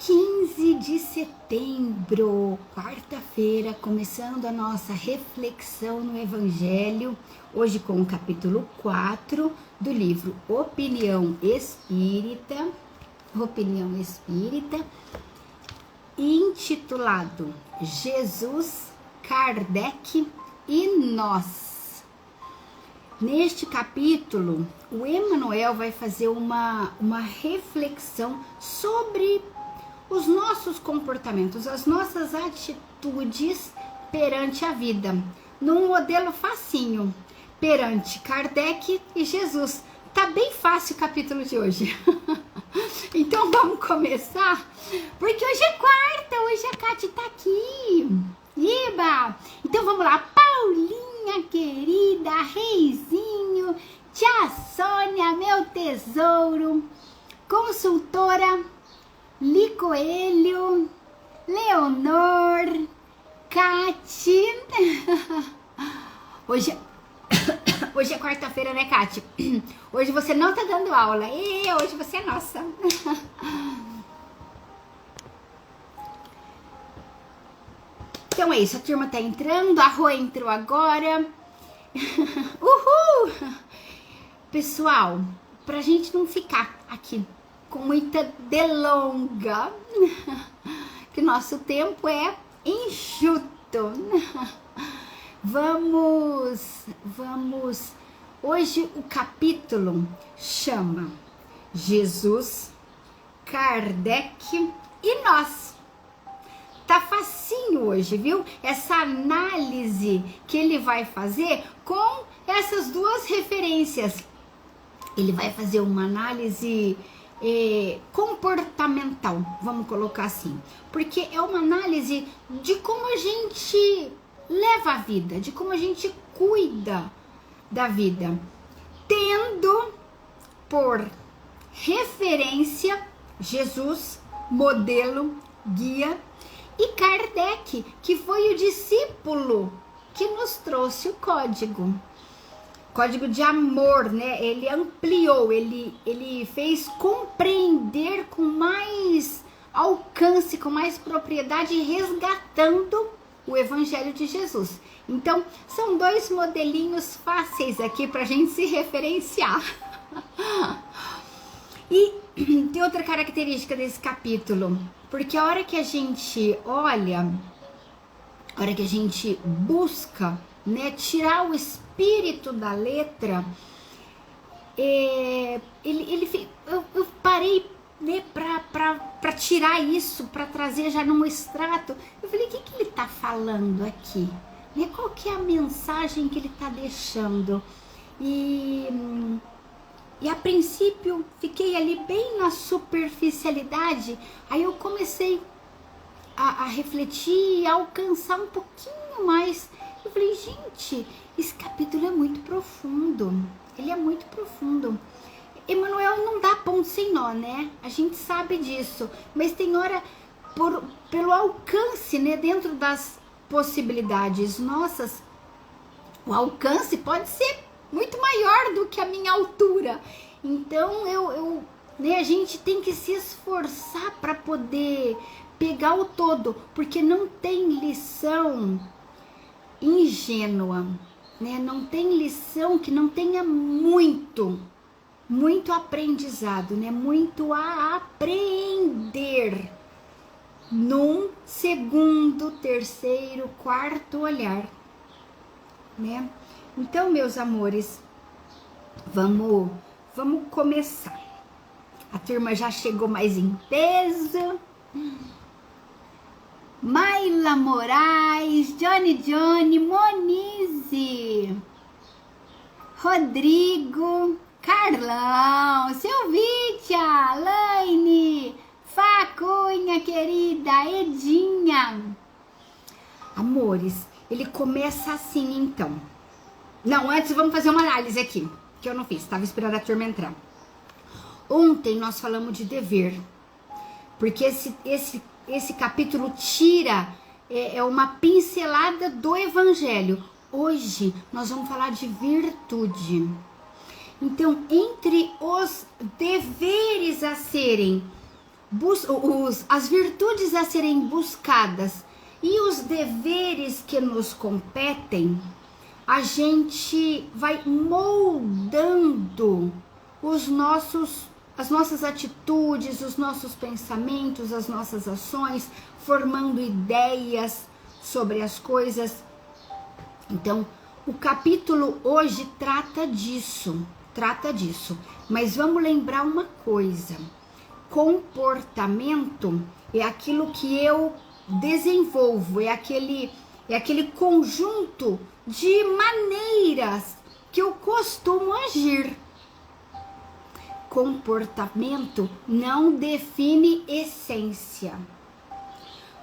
15 de setembro, quarta-feira, começando a nossa reflexão no Evangelho, hoje com o capítulo 4 do livro Opinião Espírita, intitulado Jesus, Kardec e Nós. Neste capítulo, o Emmanuel vai fazer uma reflexão sobre os nossos comportamentos, as nossas atitudes perante a vida, num modelo facinho, perante Kardec e Jesus. Tá bem fácil o capítulo de hoje. Então vamos começar? Porque hoje é quarta, hoje a Cati tá aqui. Iba! Então vamos lá, Paulinha querida, Reizinho, tia Sônia, meu tesouro, consultora Li Coelho, Leonor, Cati. Hoje é quarta-feira, né, Cati? Hoje você não tá dando aula. E hoje você é nossa. Então é isso, a turma tá entrando, a Rô entrou agora. Uhul! Pessoal, pra gente não ficar aqui com muita delonga, que nosso tempo é enxuto. Vamos. Hoje o capítulo chama Jesus, Kardec e Nós. Tá facinho hoje, viu? Essa análise que ele vai fazer com essas duas referências. Ele vai fazer uma análise comportamental, vamos colocar assim, porque é uma análise de como a gente leva a vida, de como a gente cuida da vida, tendo por referência Jesus, modelo, guia, e Kardec, que foi o discípulo que nos trouxe o código de amor, né? Ele ampliou, ele fez compreender com mais alcance, com mais propriedade, resgatando o Evangelho de Jesus. Então, são dois modelinhos fáceis aqui pra gente se referenciar. E tem outra característica desse capítulo, porque a hora que a gente olha, a hora que a gente busca, né, tirar o espírito da letra, eu parei, né, pra tirar isso, pra trazer já num extrato. Eu falei, o que ele tá falando aqui? Né, qual que é a mensagem que ele tá deixando? E a princípio fiquei ali bem na superficialidade, aí eu comecei a refletir e a alcançar um pouquinho mais. Eu falei, gente, esse capítulo é muito profundo, ele é muito profundo. Emmanuel não dá ponto sem nó, né? A gente sabe disso, mas tem hora, pelo alcance, né, dentro das possibilidades nossas, o alcance pode ser muito maior do que a minha altura. Então, né, a gente tem que se esforçar para poder pegar o todo, porque não tem lição ingênua, né? Não tem lição que não tenha muito aprendizado, né? Muito a aprender num segundo, terceiro, quarto olhar, né? Então, meus amores, vamos começar. A turma já chegou mais em peso. Maila Moraes, Johnny, Monize, Rodrigo, Carlão, Silvícia, Laine, Facunha querida, Edinha. Amores, ele começa assim então. Não, antes vamos fazer uma análise aqui, que eu não fiz, estava esperando a turma entrar. Ontem nós falamos de dever, porque esse capítulo tira uma pincelada do Evangelho. Hoje nós vamos falar de virtude. Então, entre os deveres a serem as virtudes a serem buscadas e os deveres que nos competem, a gente vai moldando as nossas atitudes, os nossos pensamentos, as nossas ações, formando ideias sobre as coisas. Então, o capítulo hoje trata disso. Mas vamos lembrar uma coisa: comportamento é aquilo que eu desenvolvo, é aquele conjunto de maneiras que eu costumo agir. Comportamento não define essência.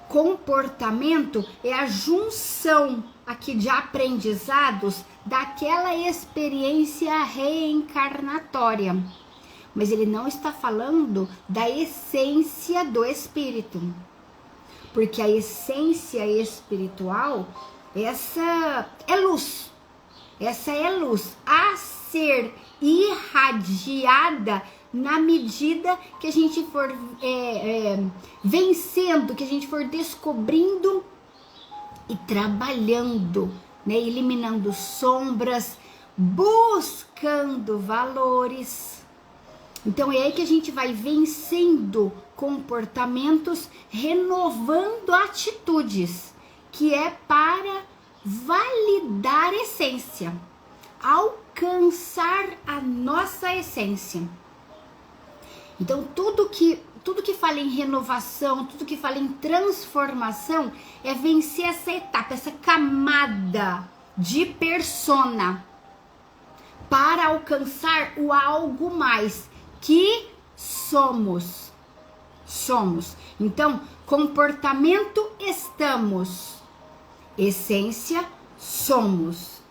Comportamento é a junção aqui de aprendizados daquela experiência reencarnatória. Mas ele não está falando da essência do espírito. Porque a essência espiritual, essa é luz. Essa é luz a ser irradiada na medida que a gente for vencendo, que a gente for descobrindo e trabalhando, né? Eliminando sombras, buscando valores. Então é aí que a gente vai vencendo comportamentos, renovando atitudes, que é para validar a essência, alcançar a nossa essência. Então tudo que fala em renovação, tudo que fala em transformação é vencer essa etapa, essa camada de persona para alcançar o algo mais que somos. Então, comportamento estamos, essência somos.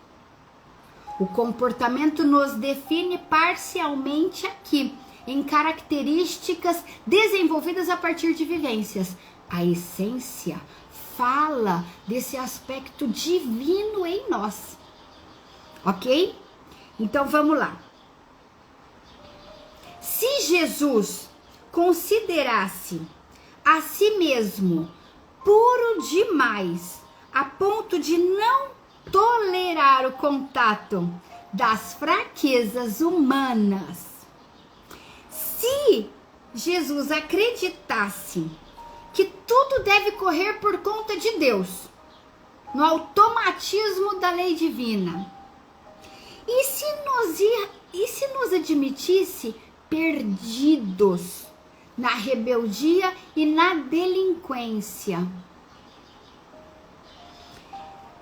O comportamento nos define parcialmente aqui, em características desenvolvidas a partir de vivências. A essência fala desse aspecto divino em nós. Ok? Então vamos lá. Se Jesus considerasse a si mesmo puro demais, a ponto de não tolerar o contato das fraquezas humanas, se Jesus acreditasse que tudo deve correr por conta de Deus, no automatismo da lei divina, e se nos admitisse perdidos na rebeldia e na delinquência,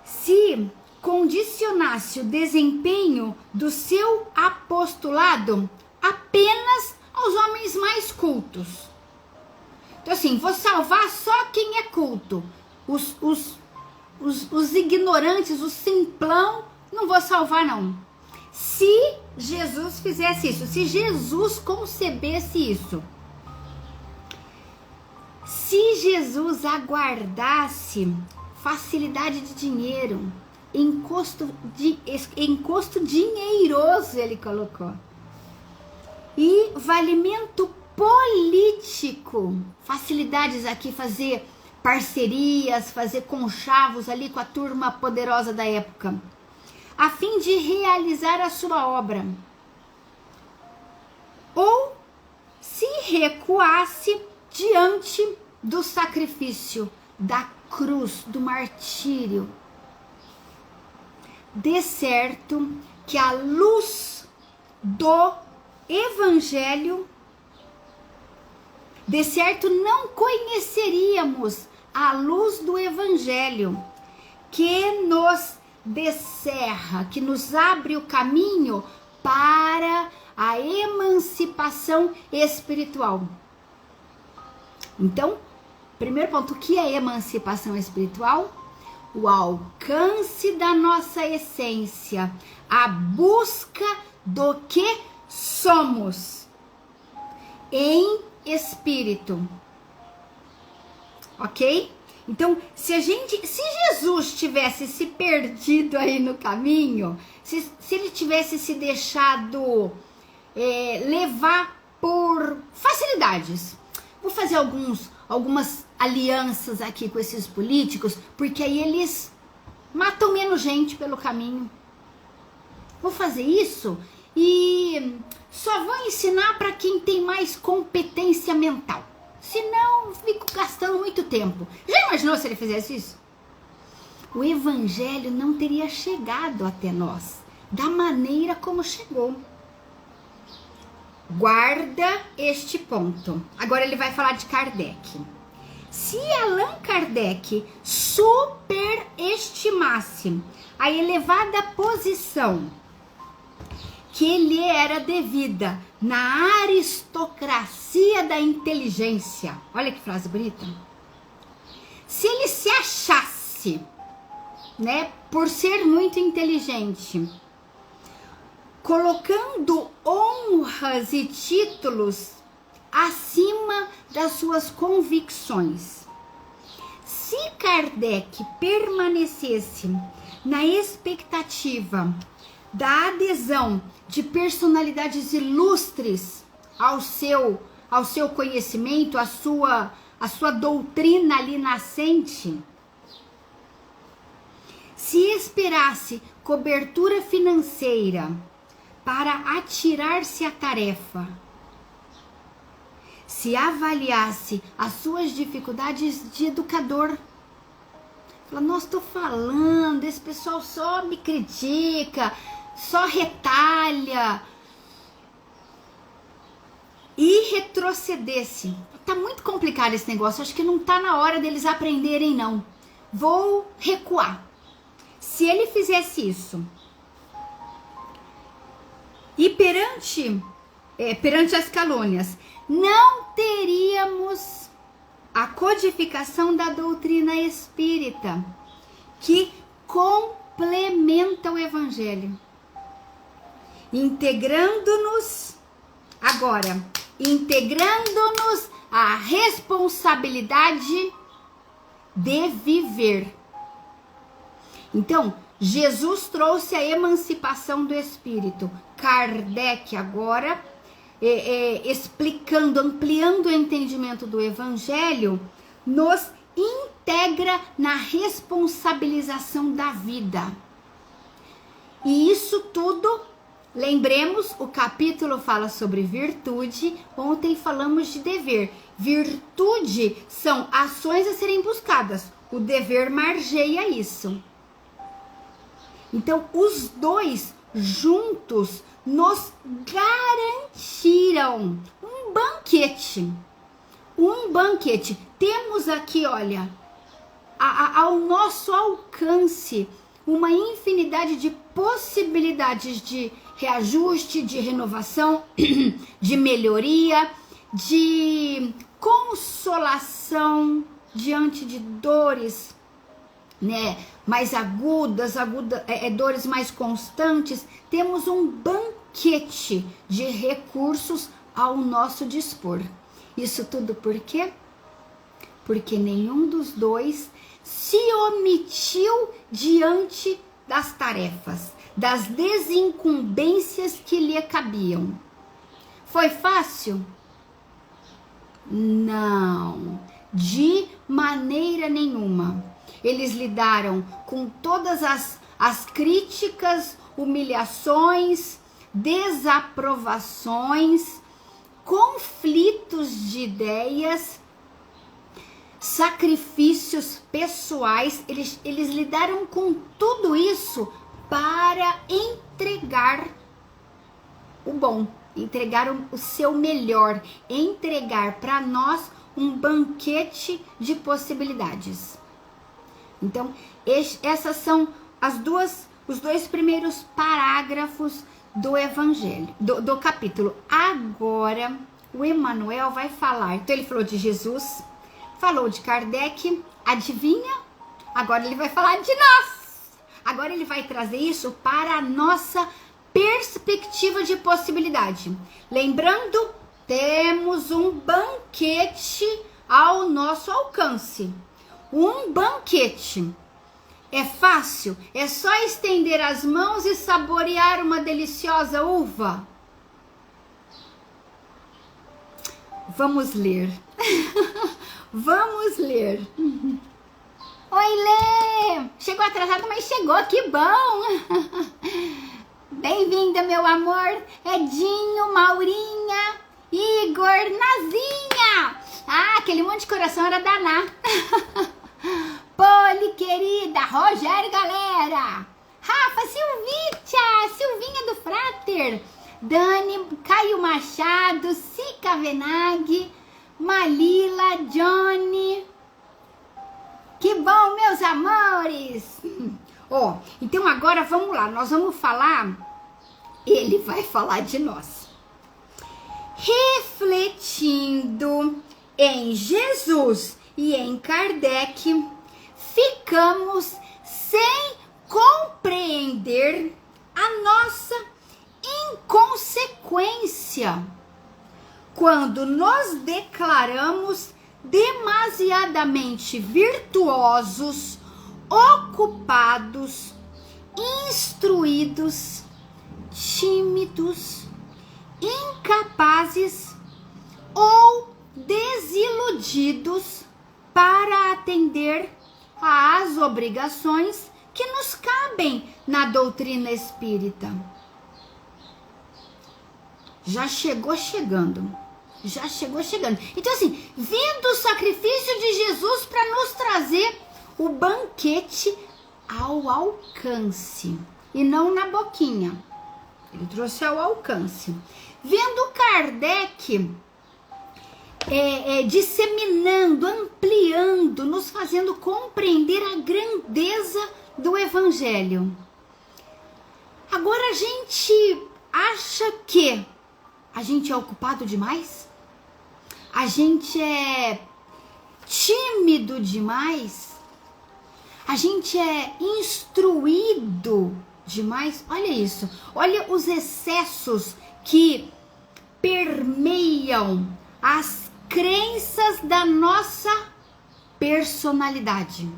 se condicionasse o desempenho do seu apostolado apenas aos homens mais cultos. Então assim, vou salvar só quem é culto. Os ignorantes, o simplão, não vou salvar não. Se Jesus fizesse isso, se Jesus concebesse isso, se Jesus aguardasse facilidade de dinheiro, encosto dinheiroso, ele colocou, e valimento político, facilidades aqui, fazer parcerias, fazer conchavos ali com a turma poderosa da época, a fim de realizar a sua obra, ou se recuasse diante do sacrifício, da cruz, do martírio, de certo que a luz do Evangelho, de certo não conheceríamos a luz do Evangelho, que nos descerra, que nos abre o caminho para a emancipação espiritual. Então, primeiro ponto, o que é emancipação espiritual? O alcance da nossa essência, a busca do que somos em espírito. Ok? Então, se Jesus tivesse se perdido aí no caminho, se ele tivesse se deixado levar por facilidades, vou fazer algumas alianças aqui com esses políticos, porque aí eles matam menos gente pelo caminho. Vou fazer isso e só vou ensinar para quem tem mais competência mental. Senão, fico gastando muito tempo. Já imaginou se ele fizesse isso? O evangelho não teria chegado até nós da maneira como chegou. Guarda este ponto. Agora ele vai falar de Kardec. Se Allan Kardec superestimasse a elevada posição que ele era devida na aristocracia da inteligência, olha que frase bonita. Se ele se achasse, né, por ser muito inteligente, colocando honras e títulos acima das suas convicções. Se Kardec permanecesse na expectativa da adesão de personalidades ilustres ao seu conhecimento, à sua doutrina ali nascente, se esperasse cobertura financeira para atirar-se à tarefa, se avaliasse as suas dificuldades de educador, fala, nossa, estou falando, esse pessoal só me critica, só retalha, e retrocedesse. Tá muito complicado esse negócio, acho que não tá na hora deles aprenderem não, vou recuar. Se ele fizesse isso, e perante as calúnias, não teríamos a codificação da doutrina espírita, que complementa o evangelho, integrando-nos à responsabilidade de viver. Então, Jesus trouxe a emancipação do espírito. Kardec agora, explicando, ampliando o entendimento do evangelho, nos integra na responsabilização da vida. E isso tudo, lembremos, o capítulo fala sobre virtude, ontem falamos de dever. Virtude são ações a serem buscadas, o dever margeia isso. Então, os dois juntos nos garantiram um banquete. Temos aqui, olha, ao nosso alcance, uma infinidade de possibilidades de reajuste, de renovação, de melhoria, de consolação diante de dores, né, mais agudas, dores mais constantes. Temos um banquete de recursos ao nosso dispor. Isso tudo por quê? Porque nenhum dos dois se omitiu diante das tarefas, das desincumbências que lhe cabiam. Foi fácil? Não, de maneira nenhuma. Eles lidaram com todas as críticas, humilhações, desaprovações, conflitos de ideias, sacrifícios pessoais. Eles lidaram com tudo isso para entregar o bom, entregar o seu melhor, entregar para nós um banquete de possibilidades. Então, essas são os dois primeiros parágrafos do evangelho, do capítulo. Agora, o Emmanuel vai falar. Então, ele falou de Jesus, falou de Kardec, adivinha? Agora ele vai falar de nós. Agora ele vai trazer isso para a nossa perspectiva de possibilidade. Lembrando, temos um banquete ao nosso alcance. Um banquete. É fácil? É só estender as mãos e saborear uma deliciosa uva? Vamos ler. Vamos ler. Oi, Lê! Chegou atrasado, mas chegou, que bom! Bem-vinda, meu amor! Edinho, Maurinha, Igor, Nazinha! Ah, aquele monte de coração era da Ná. Poli, querida, Rogério, galera! Rafa, Silvinha do Frater, Dani, Caio Machado, Sica Venag, Malila, Johnny. Que bom, meus amores! Ó, então agora vamos lá, nós vamos falar, ele vai falar de nós. Refletindo em Jesus e em Kardec, ficamos sem compreender a nossa inconsequência quando nos declaramos demasiadamente virtuosos, ocupados, instruídos, tímidos, incapazes ou desiludidos para atender às obrigações que nos cabem na doutrina espírita. Já chegou chegando. Então assim, vendo o sacrifício de Jesus para nos trazer o banquete ao alcance e não na boquinha. Ele trouxe ao alcance. Vendo Kardec disseminando, ampliando, nos fazendo compreender a grandeza do Evangelho. Agora a gente acha que a gente é ocupado demais? A gente é tímido demais? A gente é instruído demais? Olha isso, olha os excessos que permeiam as crenças da nossa personalidade.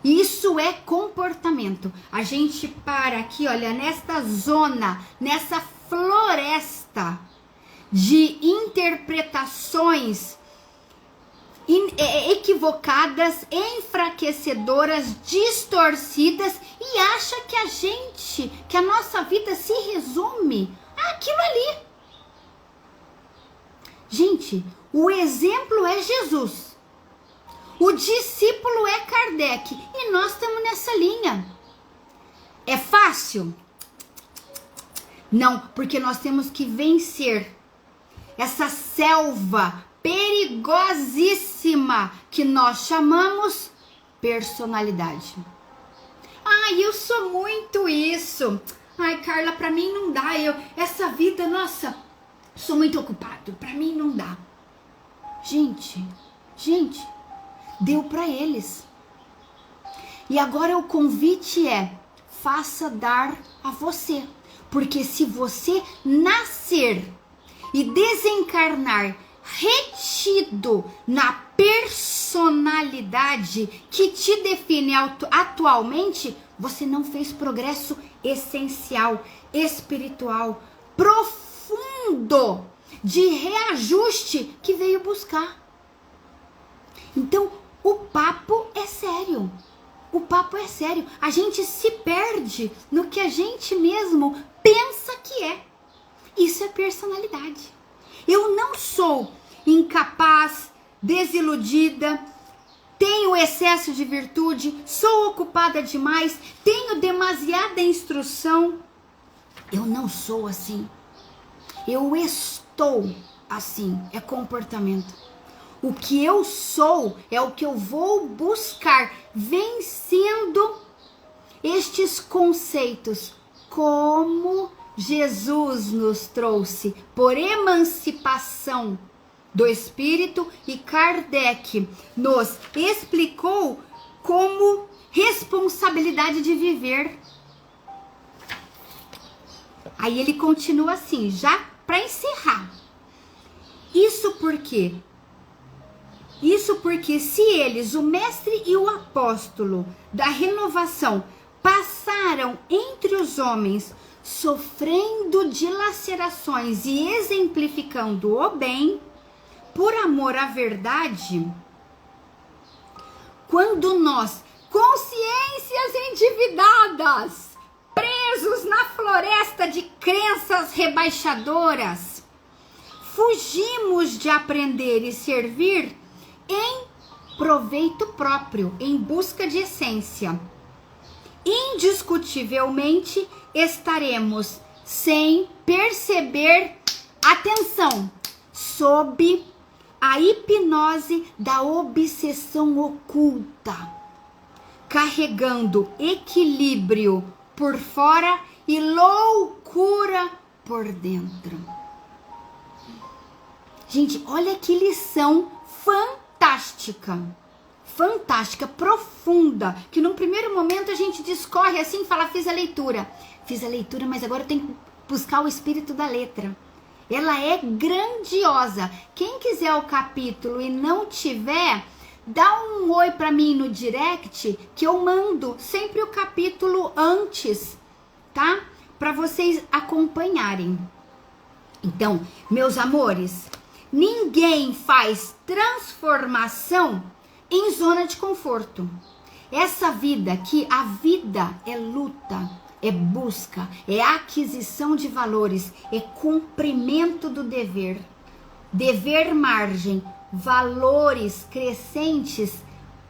Isso é comportamento. A gente para aqui, olha, nesta zona, nessa floresta de interpretações equivocadas, enfraquecedoras, distorcidas e acha que a nossa vida se resume àquilo ali. Gente, o exemplo é Jesus. O discípulo é Kardec e nós estamos nessa linha. É fácil? Não, porque nós temos que vencer essa selva perigosíssima que nós chamamos personalidade. Ai, eu sou muito isso. Ai, Carla, pra mim não dá. Essa vida, nossa, sou muito ocupado. Pra mim não dá. Gente, deu pra eles. E agora o convite é: faça dar a você. Porque se você nascer e desencarnar retido na personalidade que te define atualmente, você não fez progresso essencial, espiritual, profundo, de reajuste que veio buscar. Então, o papo é sério. O papo é sério. A gente se perde no que a gente mesmo pensa que é. Isso é personalidade. Eu não sou incapaz, desiludida, tenho excesso de virtude, sou ocupada demais, tenho demasiada instrução. Eu não sou assim. Eu estou assim. É comportamento. O que eu sou é o que eu vou buscar, vencendo estes conceitos, como Jesus nos trouxe por emancipação do espírito e Kardec nos explicou como responsabilidade de viver. Aí ele continua assim, já para encerrar. Isso porque se eles, o mestre e o apóstolo da renovação, passaram entre os homens sofrendo dilacerações e exemplificando o bem, por amor à verdade, quando nós, consciências endividadas, presos na floresta de crenças rebaixadoras, fugimos de aprender e servir em proveito próprio, em busca de essência, indiscutivelmente estaremos sem perceber, atenção, sob a hipnose da obsessão oculta, carregando equilíbrio por fora e loucura por dentro. Gente, olha que lição fantástica, profunda, que num primeiro momento a gente discorre assim, fala, fiz a leitura, mas agora eu tenho que buscar o espírito da letra. Ela é grandiosa. Quem quiser o capítulo e não tiver, dá um oi pra mim no direct, que eu mando sempre o capítulo antes, tá? Pra vocês acompanharem. Então, meus amores, ninguém faz transformação em zona de conforto. Essa vida aqui, a vida é luta, é busca, é aquisição de valores, é cumprimento do dever. Dever margem, valores crescentes,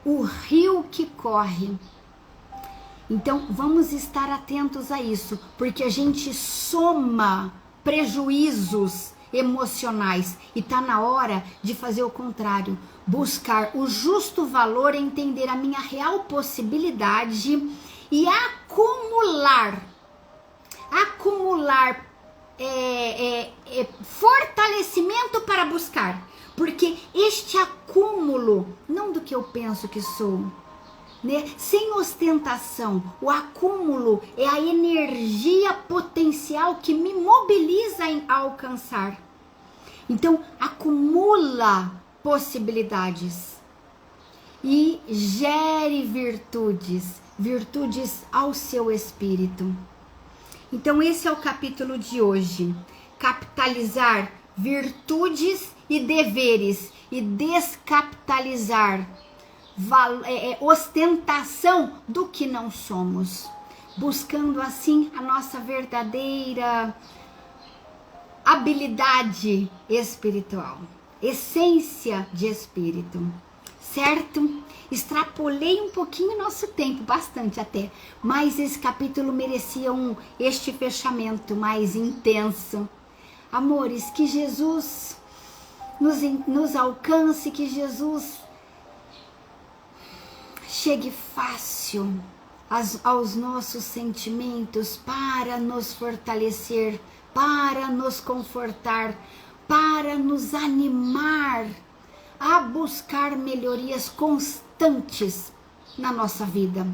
o rio que corre. Então, vamos estar atentos a isso, porque a gente soma prejuízos emocionais e tá na hora de fazer o contrário, buscar o justo valor, entender a minha real possibilidade e acumular fortalecimento para buscar, porque este acúmulo, não do que eu penso que sou, né? Sem ostentação, o acúmulo é a energia potencial que me mobiliza a alcançar. Então, acumula possibilidades e gere virtudes ao seu espírito. Então, esse é o capítulo de hoje. Capitalizar virtudes e deveres e descapitalizar ostentação do que não somos, buscando assim a nossa verdadeira habilidade espiritual, essência de espírito, certo? Extrapolei um pouquinho nosso tempo, bastante até, mas esse capítulo merecia este fechamento mais intenso. Amores, que Jesus nos alcance, que Jesus chegue fácil aos nossos sentimentos para nos fortalecer, para nos confortar, para nos animar a buscar melhorias constantes na nossa vida.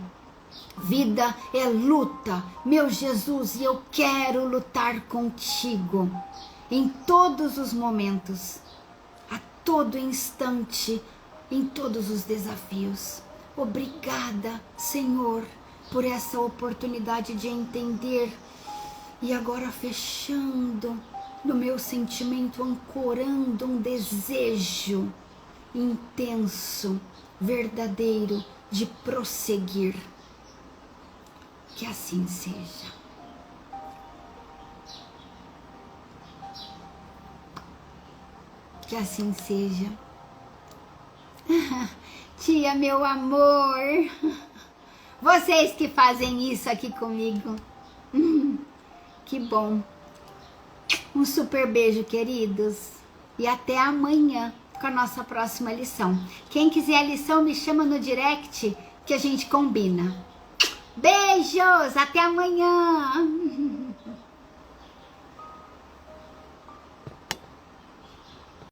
Vida é luta, meu Jesus, e eu quero lutar contigo em todos os momentos, a todo instante, em todos os desafios. Obrigada, Senhor, por essa oportunidade de entender. E agora fechando no meu sentimento, ancorando um desejo intenso, verdadeiro, de prosseguir. Que assim seja. Que assim seja. Tia, meu amor, vocês que fazem isso aqui comigo, que bom. Um super beijo, queridos, e até amanhã com a nossa próxima lição. Quem quiser a lição, me chama no direct que a gente combina. Beijos, até amanhã.